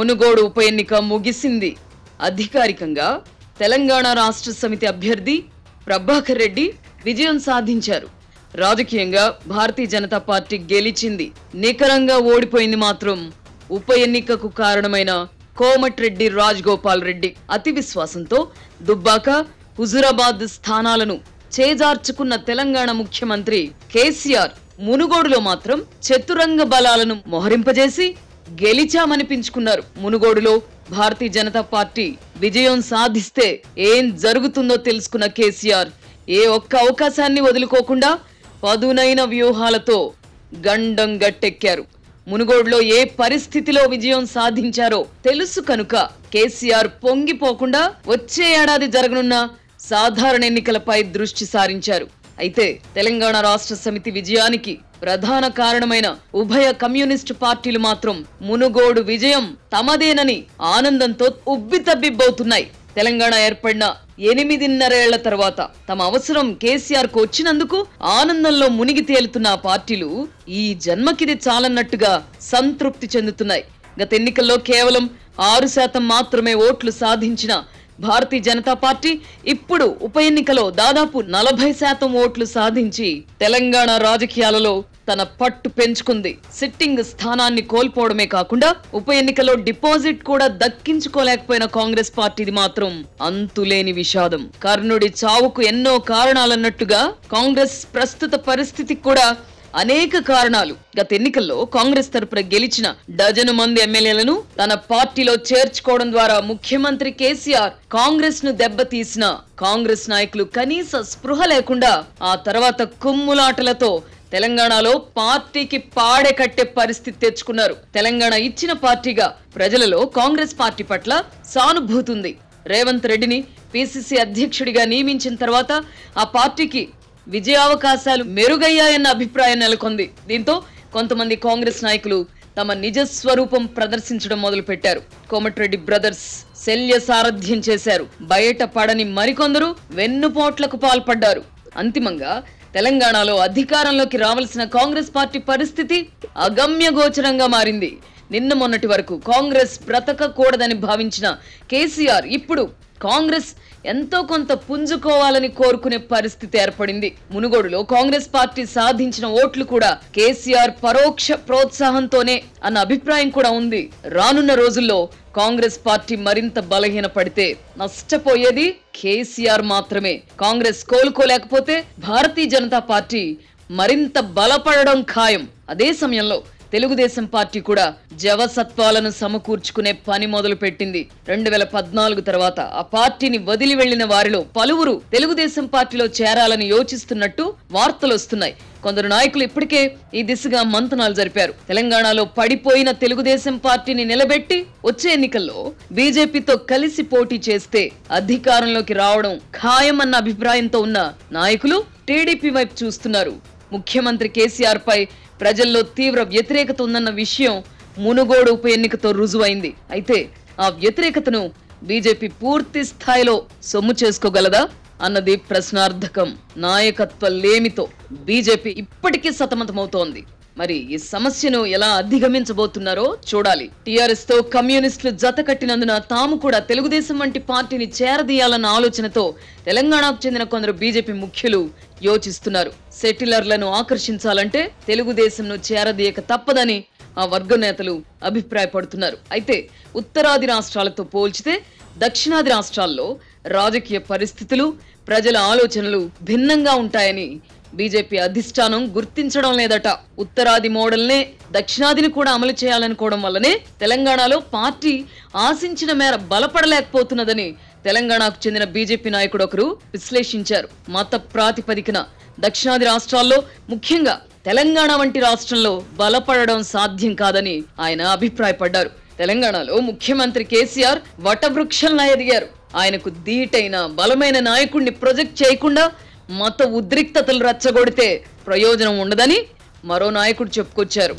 మునుగోడు ఉప ఎన్నిక ముగిసింది. అధికారికంగా తెలంగాణ రాష్ట్ర సమితి అభ్యర్థి ప్రభాకర్ రెడ్డి విజయం సాధించారు. రాజకీయంగా భారతీయ జనతా పార్టీ గెలిచింది. నికరంగా ఓడిపోయింది మాత్రం ఉప ఎన్నికకు కారణమైన కోమటిరెడ్డి రాజగోపాల్ రెడ్డి. అతి విశ్వాసంతో దుబ్బాక, హుజూరాబాద్ స్థానాలను చేజార్చుకున్న తెలంగాణ ముఖ్యమంత్రి కేసీఆర్ మునుగోడులో మాత్రం చతురంగ బలాలను మోహరింపజేసి గెలిచామనిపించుకున్నారు. మునుగోడులో భారతీయ జనతా పార్టీ విజయం సాధిస్తే ఏం జరుగుతుందో తెలుసుకున్న కేసీఆర్ ఏ ఒక్క అవకాశాన్ని వదులుకోకుండా పదునైన వ్యూహాలతో గండం గట్టెక్కారు. మునుగోడులో ఏ పరిస్థితిలో విజయం సాధించారో తెలుసు కనుక కేసీఆర్ పొంగిపోకుండా వచ్చే ఏడాది జరగనున్న సాధారణ ఎన్నికలపై దృష్టి సారించారు. అయితే తెలంగాణ రాష్ట్ర సమితి విజయానికి ప్రధాన కారణమైన ఉభయ కమ్యూనిస్టు పార్టీలు మాత్రం మునుగోడు విజయం తమదేనని ఆనందంతో ఉబ్బితబ్బిబ్బవుతున్నాయి. తెలంగాణ ఏర్పడిన 8.5 ఏళ్ల తర్వాత తమ అవసరం కేసీఆర్ కు వచ్చినందుకు ఆనందంలో మునిగి తేలుతున్న ఆ పార్టీలు ఈ జన్మకిది చాలన్నట్టుగా సంతృప్తి చెందుతున్నాయి. గత ఎన్నికల్లో కేవలం 6% మాత్రమే ఓట్లు సాధించిన భారతీయ జనతా పార్టీ ఇప్పుడు ఉప ఎన్నికలో దాదాపు 40% ఓట్లు సాధించి తెలంగాణ రాజకీయాలలో తన పట్టు పెంచుకుంది. సిట్టింగ్ స్థానాన్ని కోల్పోవడమే కాకుండా ఉప ఎన్నికలో డిపాజిట్ కూడా దక్కించుకోలేకపోయిన కాంగ్రెస్ పార్టీది మాత్రం అంతులేని విషాదం. కర్ణుడి చావుకు ఎన్నో కారణాలన్నట్టుగా కాంగ్రెస్ ప్రస్తుత పరిస్థితికి కూడా అనేక కారణాలు. గత ఎన్నికల్లో కాంగ్రెస్ తరపున గెలిచిన డజను మంది ఎమ్మెల్యేలను తన పార్టీలో చేర్చుకోవడం ద్వారా ముఖ్యమంత్రి కేసీఆర్ కాంగ్రెస్ ను దెబ్బతీసిన కాంగ్రెస్ నాయకులు కనీస స్పృహ లేకుండా ఆ తర్వాత కుమ్ములాటలతో తెలంగాణలో పార్టీకి పాడె కట్టే పరిస్థితి తెచ్చుకున్నారు. తెలంగాణ ఇచ్చిన పార్టీగా ప్రజలలో కాంగ్రెస్ పార్టీ పట్ల సానుభూతి ఉంది. రేవంత్ రెడ్డిని పిసిసి అధ్యక్షుడిగా నియమించిన తర్వాత ఆ పార్టీకి విజయావకాశాలు మెరుగయ్యాయన్న అభిప్రాయం నెలకొంది. దీంతో కొంతమంది కాంగ్రెస్ నాయకులు తమ నిజ స్వరూపం ప్రదర్శించడం మొదలుపెట్టారు. కోమటిరెడ్డి బ్రదర్స్ శల్య సారథ్యం చేశారు. బయట పడని మరికొందరు వెన్నుపోట్లకు పాల్పడ్డారు. అంతిమంగా తెలంగాణలో అధికారంలోకి రావాల్సిన కాంగ్రెస్ పార్టీ పరిస్థితి అగమ్య గోచరంగా మారింది. నిన్న మొన్నటి వరకు కాంగ్రెస్ బ్రతకకూడదని భావించిన కేసీఆర్ ఇప్పుడు కాంగ్రెస్ ఎంతో కొంత పుంజుకోవాలని కోరుకునే పరిస్థితి ఏర్పడింది. మునుగోడులో కాంగ్రెస్ పార్టీ సాధించిన ఓట్లు కూడా కేసీఆర్ పరోక్ష ప్రోత్సాహంతోనే అన్న అభిప్రాయం కూడా ఉంది. రానున్న రోజుల్లో కాంగ్రెస్ పార్టీ మరింత బలహీనపడితే నష్టపోయేది కేసీఆర్ మాత్రమే. కాంగ్రెస్ కోలుకోలేకపోతే భారతీయ జనతా పార్టీ మరింత బలపడడం ఖాయం. అదే సమయంలో తెలుగుదేశం పార్టీ కూడా జవసత్వాలను సమకూర్చుకునే పని మొదలు పెట్టింది. 2014 తర్వాత ఆ పార్టీని వదిలి వెళ్లిన వారిలో పలువురు తెలుగుదేశం పార్టీలో చేరాలని యోచిస్తున్నట్టు వార్తలు వస్తున్నాయి. కొందరు నాయకులు ఇప్పటికే ఈ దిశగా మంతనాలు జరిపారు. తెలంగాణలో పడిపోయిన తెలుగుదేశం పార్టీని నిలబెట్టి వచ్చే ఎన్నికల్లో బీజేపీతో కలిసి పోటీ చేస్తే అధికారంలోకి రావడం ఖాయమన్న అభిప్రాయంతో ఉన్న నాయకులు టీడీపీ వైపు చూస్తున్నారు. ముఖ్యమంత్రి కేసీఆర్ పై ప్రజల్లో తీవ్ర వ్యతిరేకత ఉందన్న విషయం మునుగోడు ఉప ఎన్నికతో రుజువైంది. అయితే ఆ వ్యతిరేకతను బీజేపీ పూర్తి స్థాయిలో సొమ్ము చేసుకోగలదా అన్నది ప్రశ్నార్థకం. నాయకత్వ లేమితో బీజేపీ ఇప్పటికీ సతమతమవుతోంది. మరి ఈ సమస్యను ఎలా అధిగమించబోతున్నారో చూడాలి. టీఆర్ఎస్ తో కమ్యూనిస్టులు జత కట్టినందున తాము కూడా తెలుగుదేశం వంటి పార్టీని చేరదీయాలన్న ఆలోచనతో తెలంగాణకు చెందిన కొందరు బీజేపీ ముఖ్యులు యోచిస్తున్నారు. సెటిలర్లను ఆకర్షించాలంటే తెలుగుదేశంను చేరదీయక తప్పదని ఆ వర్గ నేతలు అభిప్రాయపడుతున్నారు. అయితే ఉత్తరాది రాష్ట్రాలతో పోల్చితే దక్షిణాది రాష్ట్రాల్లో రాజకీయ పరిస్థితులు, ప్రజల ఆలోచనలు భిన్నంగా ఉంటాయని బీజేపీ అధిష్టానం గుర్తించడం లేదట. ఉత్తరాది మోడల్నే దక్షిణాదిని కూడా అమలు చేయాలనుకోవడం వల్లనే తెలంగాణలో పార్టీ ఆశించిన మేర బలపడలేకపోతున్నదని తెలంగాణకు చెందిన బీజేపీ నాయకుడు ఒకరు విశ్లేషించారు. మత ప్రాతిపదికన దక్షిణాది రాష్ట్రాల్లో, ముఖ్యంగా తెలంగాణ వంటి రాష్ట్రంలో బలపడడం సాధ్యం కాదని ఆయన అభిప్రాయపడ్డారు. తెలంగాణలో ముఖ్యమంత్రి కేసీఆర్ వటవృక్షంలా ఎదిగారు. ఆయనకు ధీటైన బలమైన నాయకుడిని ప్రొజెక్ట్ చేయకుండా మత ఉద్రిక్తతలు రచ్చగొడితే ప్రయోజనం ఉండదని మరో నాయకుడు చెప్పుకొచ్చారు.